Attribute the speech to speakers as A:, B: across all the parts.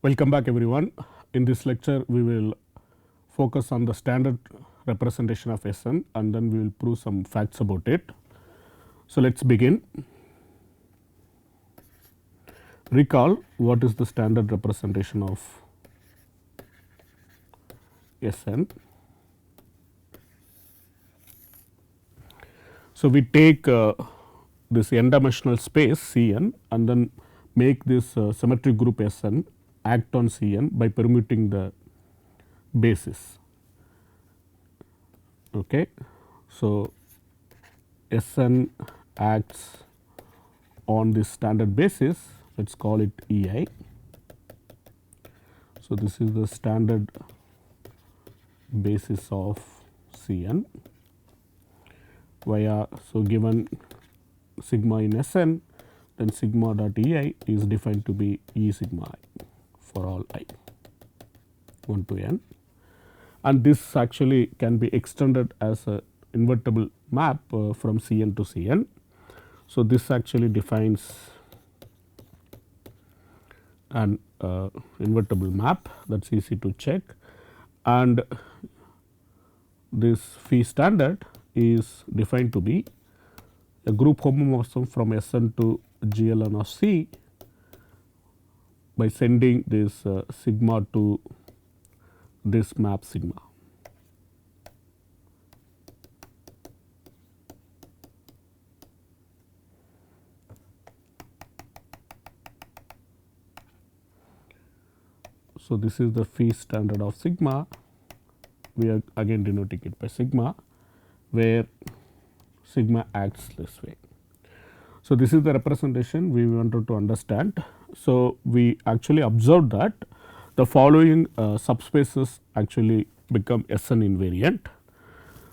A: Welcome back everyone. In this lecture we will focus on the standard representation of Sn and then we will prove some facts about it. So, let us begin. Recall what is the standard representation of Sn. So, we take this n dimensional space Cn and then make this symmetric group Sn act on Cn by permuting the basis. Okay. So, Sn acts on this standard basis, let us call it Ei. So, this is the standard basis of Cn via, so given sigma in Sn, then sigma dot Ei is defined to be E sigma I for all I 1 to n, and this actually can be extended as a invertible map from Cn to Cn. So, this actually defines an invertible map, that is easy to check, and this phi standard is defined to be a group homomorphism from Sn to GLN of C by sending this sigma to this map sigma. So, this is the phi standard of sigma, we are again denoting it by sigma, where sigma acts this way. So, this is the representation we wanted to understand. So, we actually observed that the following subspaces actually become Sn invariant.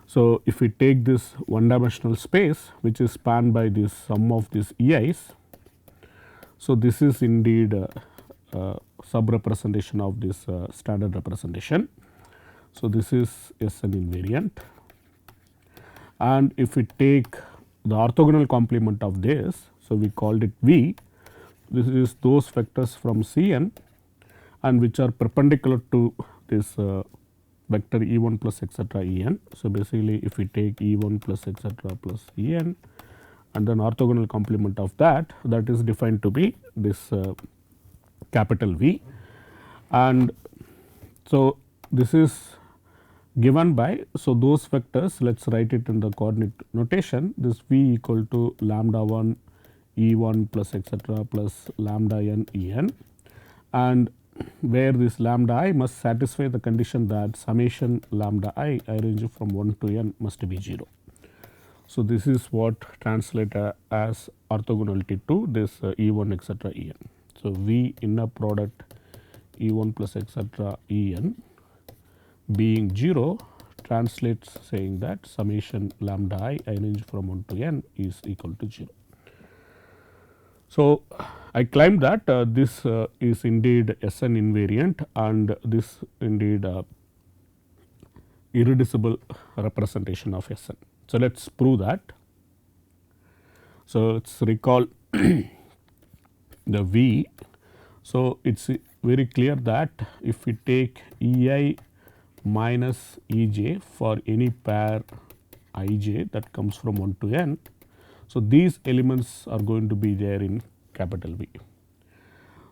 A: So, if we take this one dimensional space which is spanned by this sum of these Eis, so this is indeed sub representation of this standard representation. So, this is Sn invariant, and if we take the orthogonal complement of this, so we called it V, this is those vectors from Cn and which are perpendicular to this vector E1 plus etcetera En. So, basically if we take E1 plus etcetera plus En and then orthogonal complement of that, that is defined to be this capital V, and so this is given by, so those vectors, let us write it in the coordinate notation, this V equal to lambda 1 E1 plus etcetera plus lambda n En, and where this lambda I must satisfy the condition that summation lambda I range from 1 to n must be 0. So, this is what translate as orthogonality to this E1 etcetera En. So, V inner product E1 plus etcetera En being 0 translates saying that summation lambda I range from 1 to n is equal to 0. So, I claim that this is indeed Sn invariant and this indeed irreducible representation of Sn. So, let us prove that. So, let us recall the V. So, it is very clear that if we take Ei minus Ej for any pair Ij that comes from 1 to n. So, these elements are going to be there in capital V.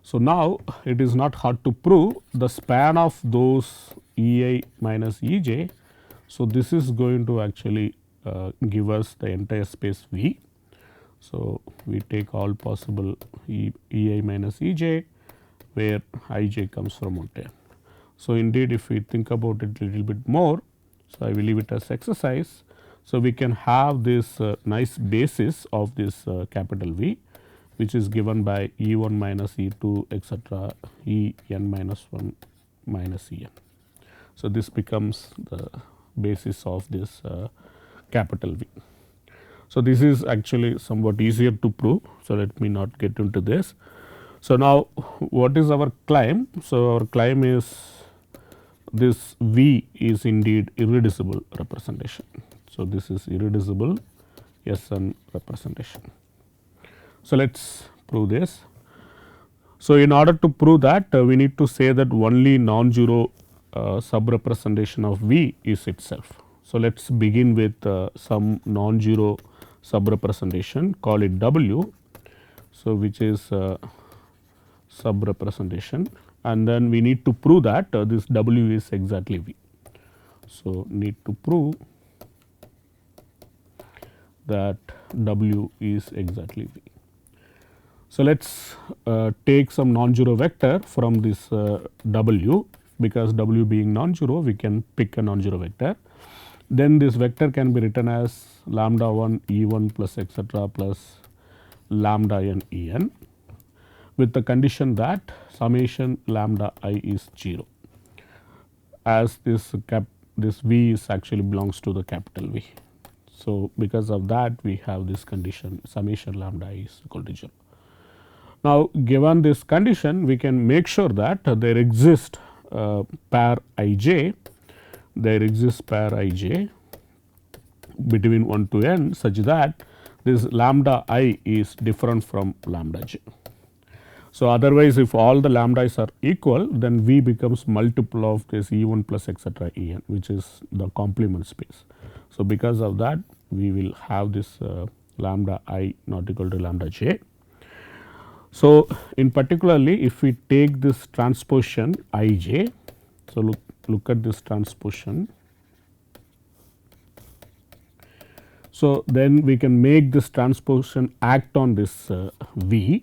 A: So, now it is not hard to prove the span of those Ei minus Ej. So, this is going to actually give us the entire space V. So, we take all possible Ei minus Ej where Ij comes from 1 to n. So, indeed if we think about it a little bit more, so I will leave it as exercise. So, we can have this nice basis of this capital V, which is given by E1 minus E2 etcetera En minus 1 minus En. So, this becomes the basis of this capital V. So, this is actually somewhat easier to prove. So, let me not get into this. So, now what is our claim? So, our claim is this V is indeed irreducible representation. So, this is irreducible Sn representation. So, let us prove this. So, in order to prove that we need to say that only non-zero sub-representation of V is itself. So, let us begin with some non-zero sub-representation, call it W. So, which is sub-representation, and then we need to prove that this W is exactly V. So, need to prove that W is exactly V. So, let us take some non-zero vector from this W, because W being non-zero we can pick a non-zero vector. Then this vector can be written as lambda 1 E 1 plus etcetera plus lambda n E n, with the condition that summation lambda I is 0, as this V is actually belongs to the capital V. So, because of that we have this condition summation lambda I is equal to 0. Now, given this condition we can make sure that there exists pair ij, between 1 to n such that this lambda I is different from lambda j. So, otherwise if all the lambdas are equal, then V becomes multiple of this E 1 plus etcetera E n, which is the complement space. So, because of that we will have this lambda I not equal to lambda j. So, in particularly if we take this transposition I j, so look at this transposition. So, then we can make this transposition act on this V.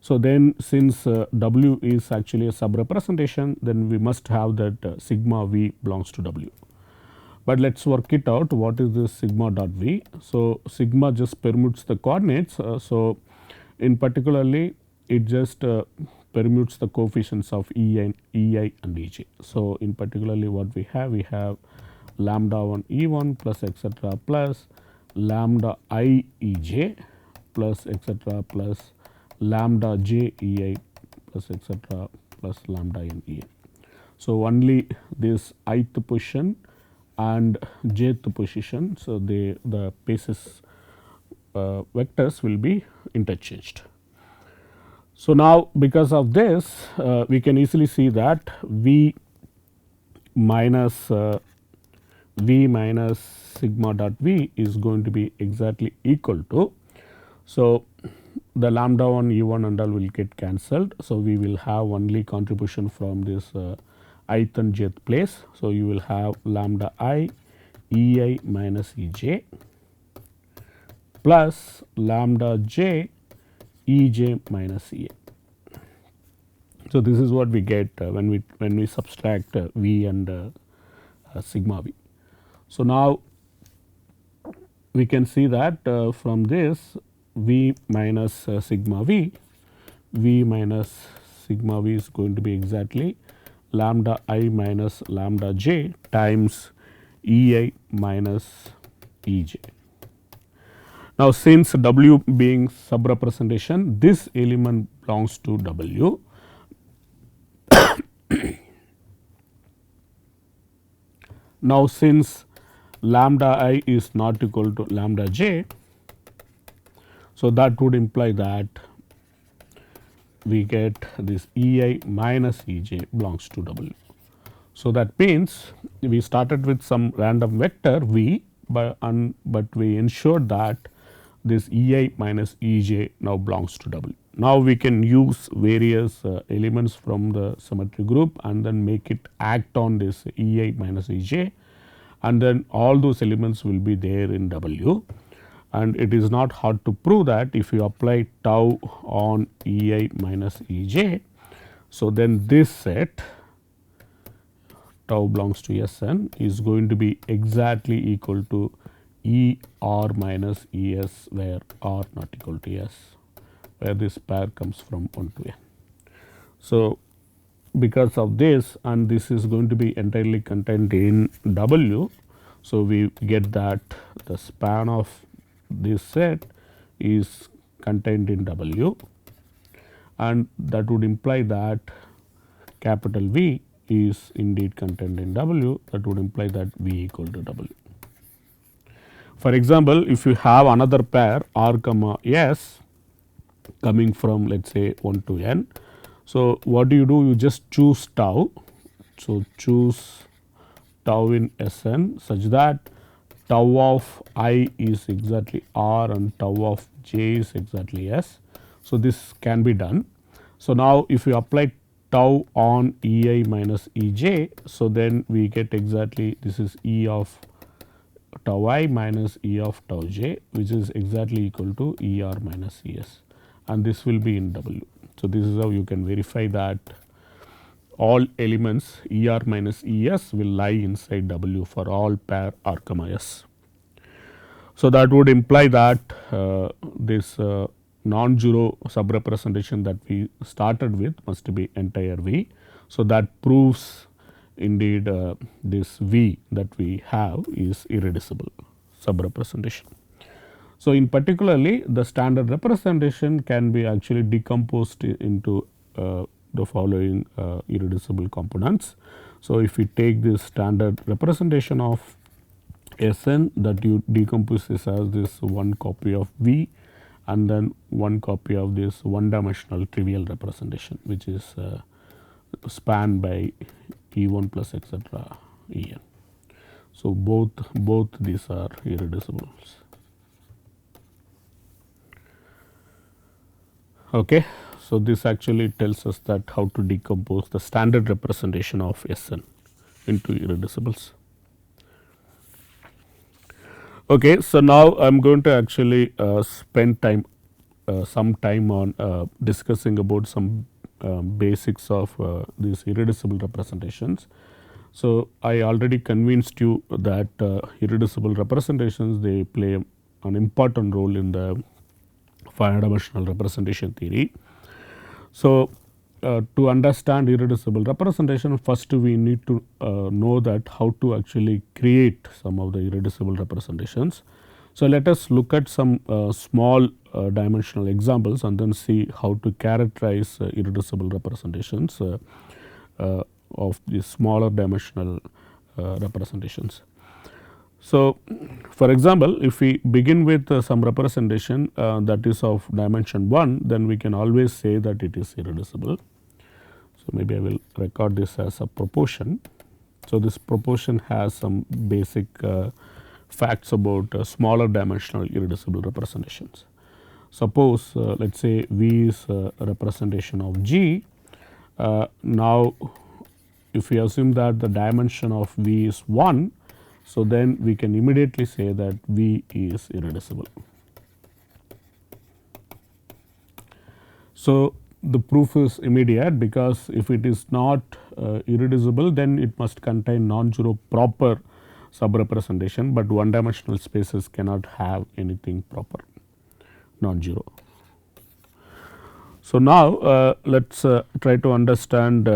A: So, then since W is actually a sub representation, then we must have that sigma V belongs to W. But let us work it out, what is this sigma dot V. So, sigma just permutes the coordinates. So, in particularly it just permutes the coefficients of Ei and Ej. So, in particularly what we have lambda 1 E 1 plus etcetera plus lambda I Ej plus etcetera plus lambda j Ei plus etcetera plus lambda n En. So, only this ith position and jth position. So, the basis vectors will be interchanged. So, now because of this we can easily see that V minus sigma dot V is going to be exactly equal to. So, the lambda 1 E 1 and all will get cancelled. So, we will have only contribution from this ith and jth place. So, you will have lambda I Ei minus Ej plus lambda j Ej minus Ei. So, this is what we get when we subtract V and sigma V. So, now we can see that from this V minus sigma V minus sigma V is going to be exactly lambda I minus lambda j times Ei minus Ej. Now, since W being sub representation, this element belongs to W. Now, since lambda I is not equal to lambda j, so that would imply that we get this Ei minus Ej belongs to W. So, that means we started with some random vector V, but we ensured that this Ei minus Ej now belongs to W. Now, we can use various elements from the symmetry group and then make it act on this Ei minus Ej, and then all those elements will be there in W. And it is not hard to prove that if you apply tau on Ei minus Ej. So, then this set tau belongs to Sn is going to be exactly equal to E r minus E s, where r not equal to s, where this pair comes from 1 to n. So, because of this, and this is going to be entirely contained in W. So, we get that the span of this set is contained in W, and that would imply that capital V is indeed contained in W. That would imply that V equal to W. For example, if you have another pair R comma S coming from let us say 1 to n. So, what do? You just choose tau. So, choose tau in Sn such that tau of I is exactly R and tau of j is exactly S. So, this can be done. So, now if you apply tau on Ei minus Ej, so then we get exactly this is E of tau I minus E of tau j, which is exactly equal to Er minus Es, and this will be in W. So, this is how you can verify that all elements Er minus Es will lie inside W for all pair R comma S. So, that would imply that this non-zero subrepresentation that we started with must be entire V. So, that proves indeed this V that we have is irreducible subrepresentation. So, in particularly the standard representation can be actually decomposed into the following irreducible components. So, if we take this standard representation of Sn, that you decompose this as this one copy of V and then one copy of this one dimensional trivial representation, which is spanned by E1 plus etcetera En. So, both these are irreducibles. Okay. So, this actually tells us that how to decompose the standard representation of Sn into irreducibles. Okay. So, now I am going to actually spend time some time on discussing about some basics of these irreducible representations. So, I already convinced you that irreducible representations, they play an important role in the finite dimensional representation theory. So, to understand irreducible representation, first we need to know that how to actually create some of the irreducible representations. So, let us look at some small dimensional examples and then see how to characterize irreducible representations of the smaller dimensional representations. So, for example, if we begin with some representation that is of dimension 1, then we can always say that it is irreducible. So, maybe I will record this as a proportion. So, this proportion has some basic facts about smaller dimensional irreducible representations. Suppose let us say V is a representation of G. Now, if we assume that the dimension of V is 1, so then we can immediately say that V is irreducible. So, the proof is immediate, because if it is not irreducible, then it must contain non-zero proper subrepresentation, but one dimensional spaces cannot have anything proper non-zero. So, now let us try to understand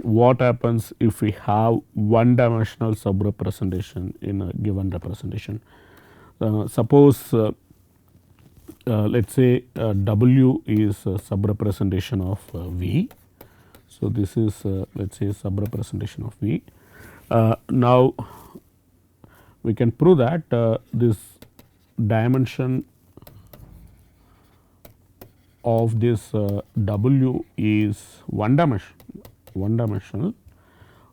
A: what happens if we have one dimensional subrepresentation in a given representation. Suppose let us say W is a subrepresentation of V. So, this is let us say subrepresentation of V. Now, we can prove that this dimension of this W is one dimensional.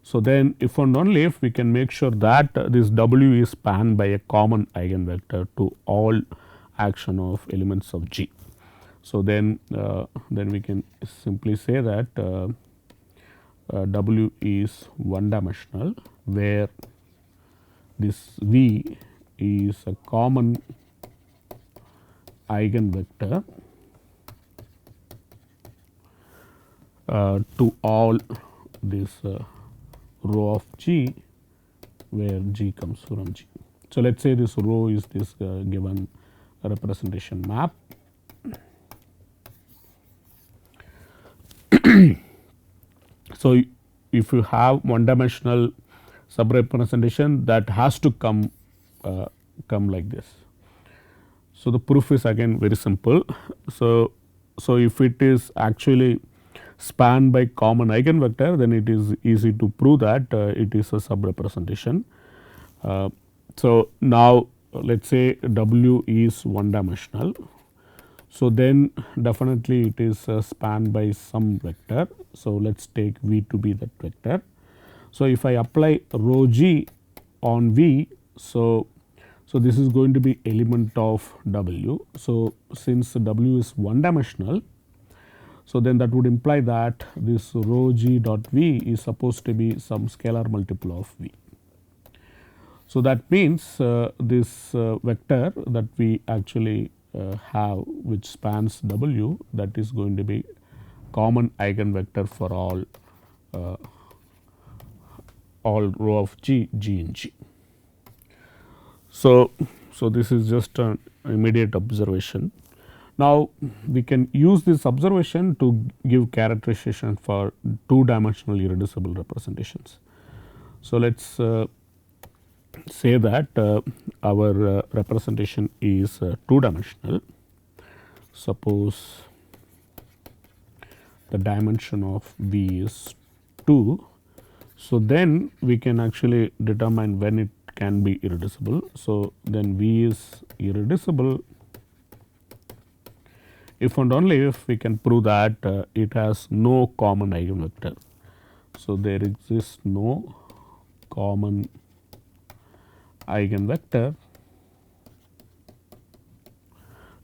A: So, then if and only if we can make sure that this W is spanned by a common eigenvector to all action of elements of G. So, then we can simply say that W is one dimensional, where this V is a common eigenvector to all this row of G, where G comes from G. So, let us say this row is this given representation map. So, if you have one dimensional subrepresentation, that has to come like this. So, the proof is again very simple. So, if it is actually spanned by common eigenvector, then it is easy to prove that it is a subrepresentation. So, now let us say W is one dimensional. So, then definitely it is spanned by some vector. So, let us take V to be that vector. So, if I apply rho g on V, so this is going to be element of W. So, since W is one dimensional, so then that would imply that this rho g dot V is supposed to be some scalar multiple of V. So, that means this vector that we actually have, which spans W, that is going to be common eigenvector for all rho of G in G. So, this is just an immediate observation. Now, we can use this observation to give characterization for two dimensional irreducible representations. So, let us say that our representation is two dimensional. Suppose the dimension of V is 2. So, then we can actually determine when it can be irreducible. So, then V is irreducible if and only if we can prove that it has no common eigenvector. So, there exists no common eigenvector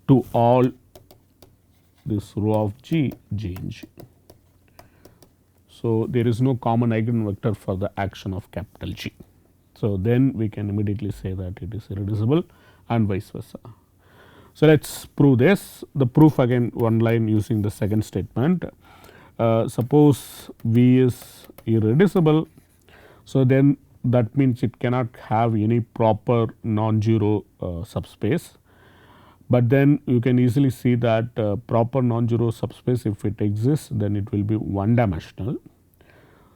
A: to all this rho of G in G. So, there is no common eigenvector for the action of capital G. So, then we can immediately say that it is irreducible and vice versa. So, let us prove this. The proof, again one line using the second statement. Suppose V is irreducible. So, then that means it cannot have any proper non-zero subspace. But then you can easily see that proper non-zero subspace, if it exists, then it will be one dimensional.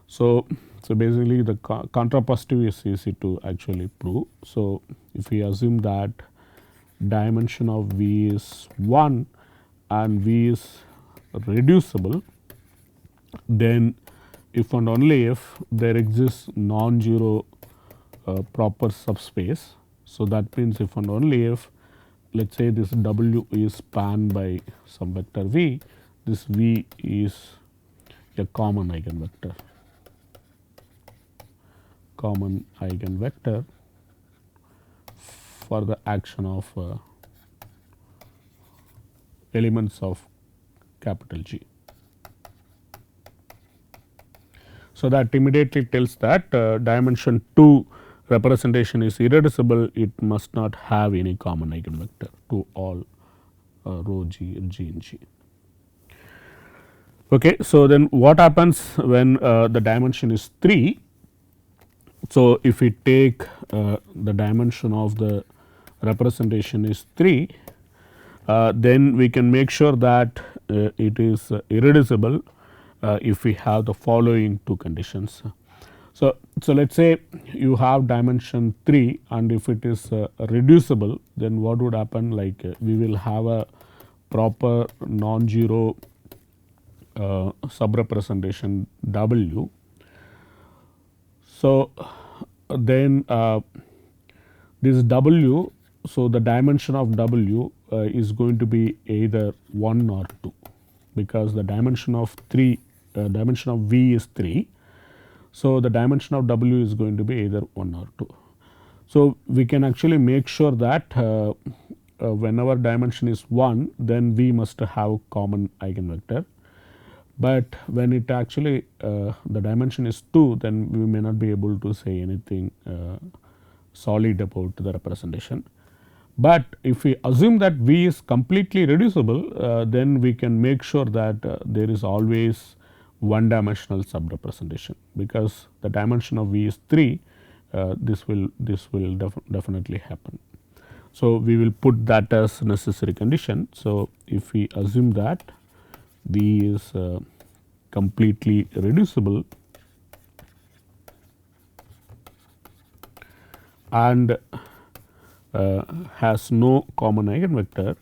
A: So, basically the contrapositive is easy to actually prove. So, if we assume that dimension of V is 1 and V is reducible, then if and only if there exists non-zero proper subspace. So, that means if and only if, let us say this W is spanned by some vector V, this V is a common eigenvector for the action of elements of capital G. So, that immediately tells that dimension 2 representation is irreducible, it must not have any common eigenvector to all rho G in G. Okay, so, then what happens when the dimension is 3? So, if we take the dimension of the representation is 3, then we can make sure that it is irreducible if we have the following two conditions. So, let us say you have dimension 3 and if it is reducible, then what would happen, like we will have a proper non-zero subrepresentation W. So, then this W, so the dimension of W is going to be either 1 or 2, because the dimension of V is 3. So, the dimension of W is going to be either 1 or 2. So, we can actually make sure that whenever dimension is 1, then V must have common eigenvector. But when it actually the dimension is 2, then we may not be able to say anything solid about the representation. But if we assume that V is completely reducible, then we can make sure that there is always one dimensional subrepresentation, because the dimension of V is 3, this will definitely happen. So, we will put that as necessary condition. So, if we assume that V is completely reducible and has no common eigenvector,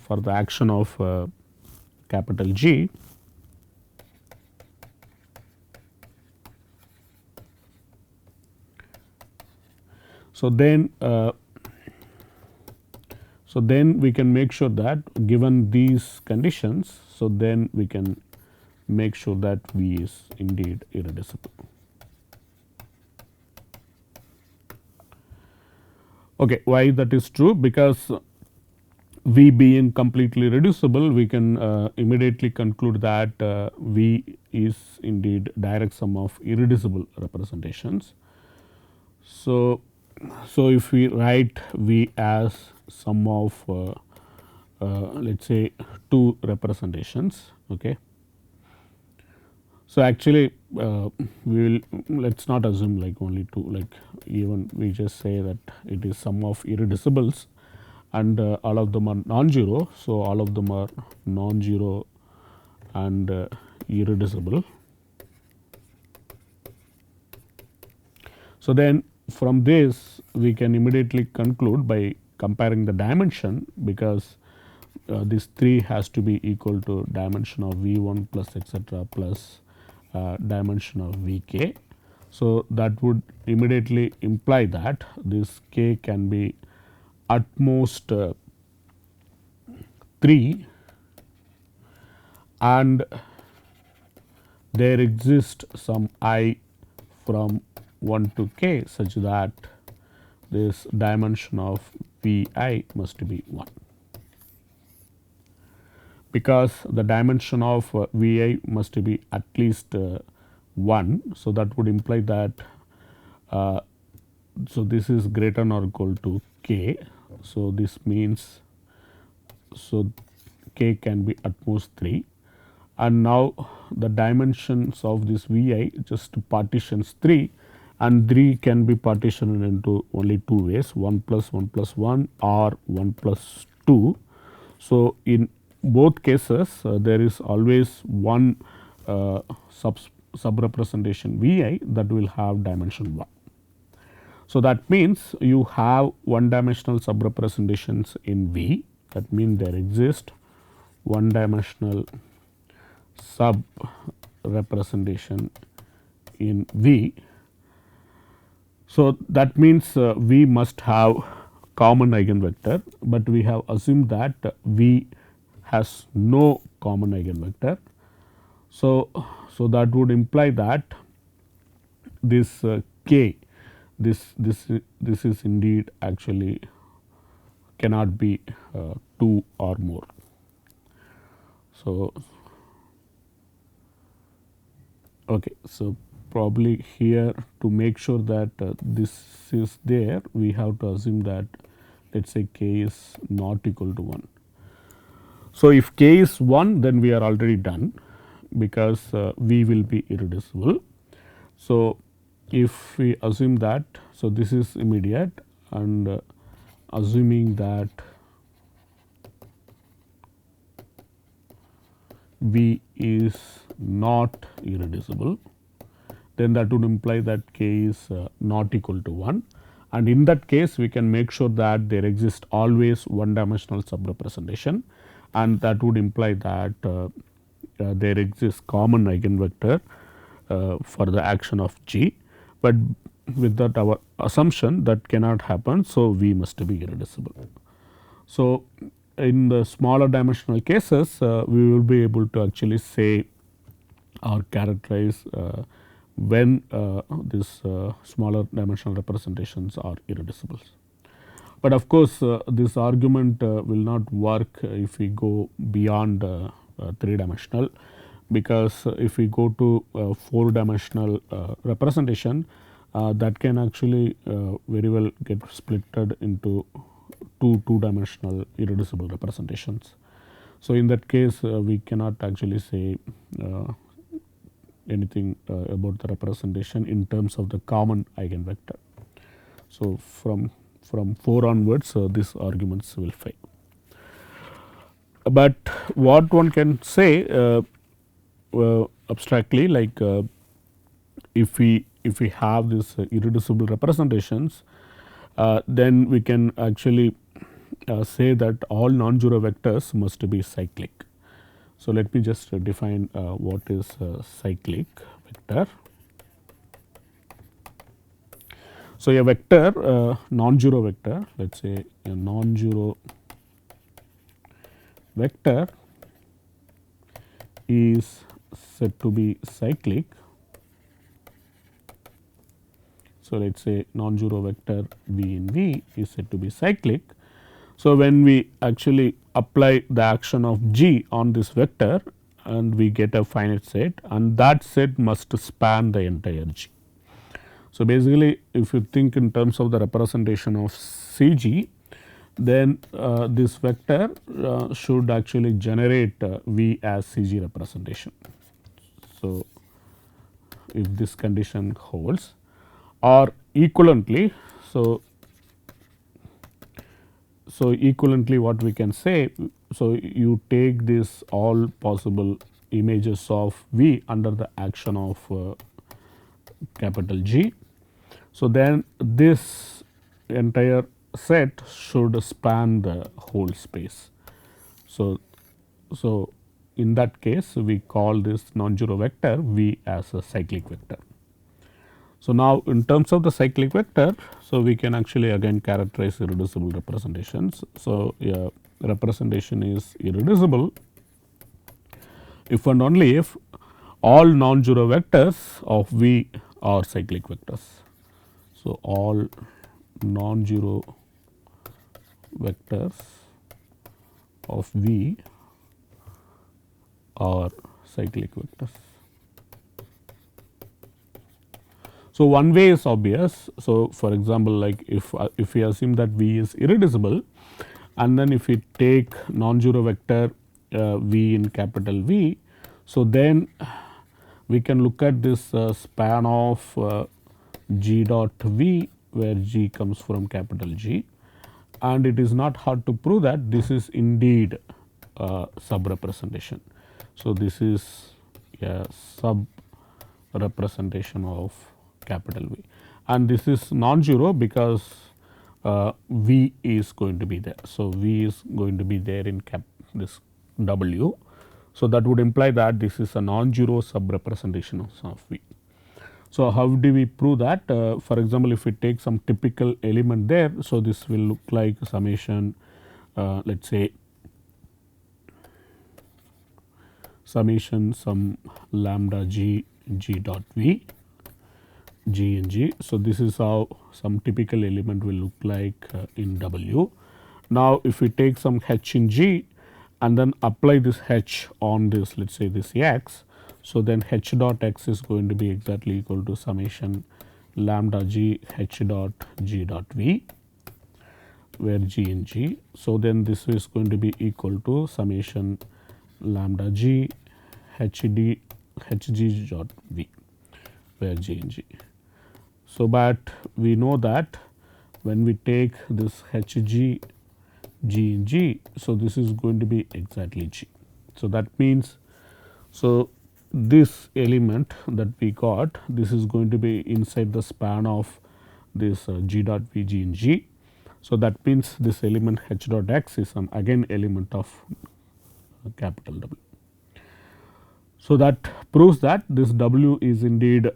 A: for the action of capital G, So then we can make sure that given these conditions, so then we can make sure that V is indeed irreducible. Okay, why that is true? Because V being completely reducible, we can immediately conclude that V is indeed direct sum of irreducible representations. So if we write V as sum of let us say two representations, okay. So actually we will, let us not assume like only two, like even we just say that it is sum of irreducibles and all of them are non-zero. So all of them are non-zero and irreducible. So then from this we can immediately conclude by comparing the dimension, because this 3 has to be equal to dimension of V1 plus etc plus dimension of Vk. So that would immediately imply that this k can be at most 3, and there exists some I from 1 to k such that this dimension of Vi must be 1, because the dimension of Vi must be at least 1. So that would imply that so this is greater than or equal to k. So this means, so k can be at most 3, and now the dimensions of this Vi just partitions 3, and 3 can be partitioned into only two ways, 1 plus 1 plus 1 or 1 plus 2. So in both cases there is always one sub representation Vi that will have dimension 1. So that means you have one dimensional sub representations in V, that means there exist one dimensional sub representation in V. So that means V must have common eigenvector, but we have assumed that V has no common eigenvector. So that would imply that this k, this is indeed actually cannot be 2 or more. So okay, so probably here to make sure that this is there, we have to assume that let us say k is not equal to 1. So if k is 1, then we are already done, because V will be irreducible. So if we assume that, so this is immediate, and assuming that V is not irreducible, then that would imply that k is not equal to 1, and in that case we can make sure that there exists always one dimensional sub representation, and that would imply that there exists common eigenvector for the action of G, but with that our assumption that cannot happen. So V must be irreducible. So in the smaller dimensional cases we will be able to actually say or characterize when these smaller dimensional representations are irreducible. But of course this argument will not work if we go beyond 3 dimensional, because if we go to 4 dimensional representation, that can actually very well get splitted into two dimensional irreducible representations. So in that case we cannot actually say anything about the representation in terms of the common eigenvector. So from 4 onwards these arguments will fail. But what one can say abstractly, like if we have this irreducible representations, then we can actually say that all non-zero vectors must be cyclic. So let me just define what is cyclic vector. So, a vector non-zero vector, let us say a non-zero vector is said to be cyclic. So, let us say non-zero vector v in V is said to be cyclic. So, when we actually apply the action of G on this vector and we get a finite set, and that set must span the entire G. So, basically if you think in terms of the representation of CG, then this vector should actually generate V as CG representation. So, if this condition holds, or equivalently, so equivalently what we can say, so you take this all possible images of V under the action of capital G. So, then this entire set should span the whole space. So, in that case we call this non-zero vector V as a cyclic vector. So, now in terms of the cyclic vector, so we can actually again characterize irreducible representations. So, a representation is irreducible if and only if all non-zero vectors of V are cyclic vectors. So, all non-zero vectors of V are cyclic vectors. So, one way is obvious. So, for example, like if we assume that V is irreducible, and then if we take non-zero vector V in capital V, so then we can look at this span of G dot V, where G comes from capital G, and it is not hard to prove that this is indeed sub representation. So, this is a sub representation of capital V, and this is non-zero because V is going to be there. So, V is going to be there in this W. So, that would imply that this is a non-zero sub representation of V. So, how do we prove that? For example, if we take some typical element there, so this will look like summation, let us say summation some lambda G dot V, G in G. So, this is how some typical element will look like in W. Now, if we take some H in G and then apply this H on this, let us say this X. So, then H dot X is going to be exactly equal to summation lambda G H dot G dot V, where G in G. So, then this is going to be equal to summation lambda G H G dot V, where G in G. So, but we know that when we take this H G G in G, so this is going to be exactly G. So, that means, so this element that we got, this is going to be inside the span of this G dot V G in G. So, that means this element H dot X is an again element of capital W. So, that proves that this W is indeed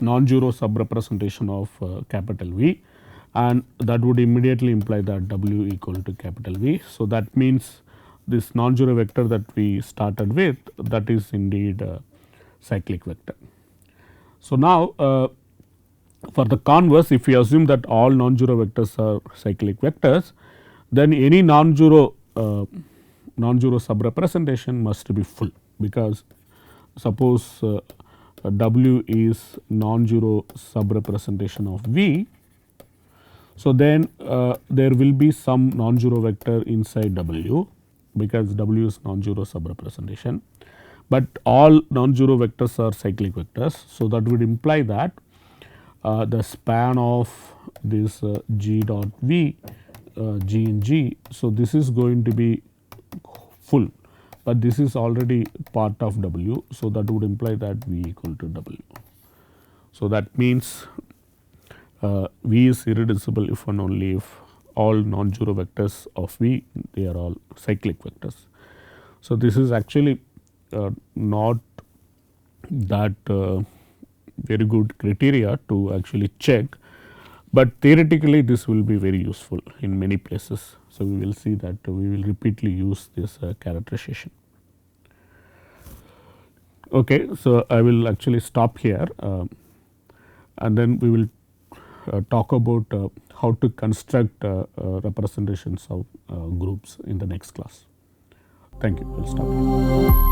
A: non-zero sub representation of capital V, and that would immediately imply that W equal to capital V. So, that means this non-zero vector that we started with, that is indeed a cyclic vector. So, now for the converse, if we assume that all non-zero vectors are cyclic vectors, then any non-zero sub representation must be full, because suppose W is non-zero sub representation of V. So, then there will be some non-zero vector inside W, because W is non-zero sub representation, but all non-zero vectors are cyclic vectors. So, that would imply that the span of this G dot V G in G. So, this is going to be full, but this is already part of W. So, that would imply that V equal to W. So, that means V is irreducible if and only if all non-zero vectors of V, they are all cyclic vectors. So, this is actually not that very good criteria to actually check, but theoretically this will be very useful in many places. So, we will see that we will repeatedly use this characterization. Okay, so I will actually stop here and then we will talk about how to construct representations of groups in the next class. Thank you. I will stop here.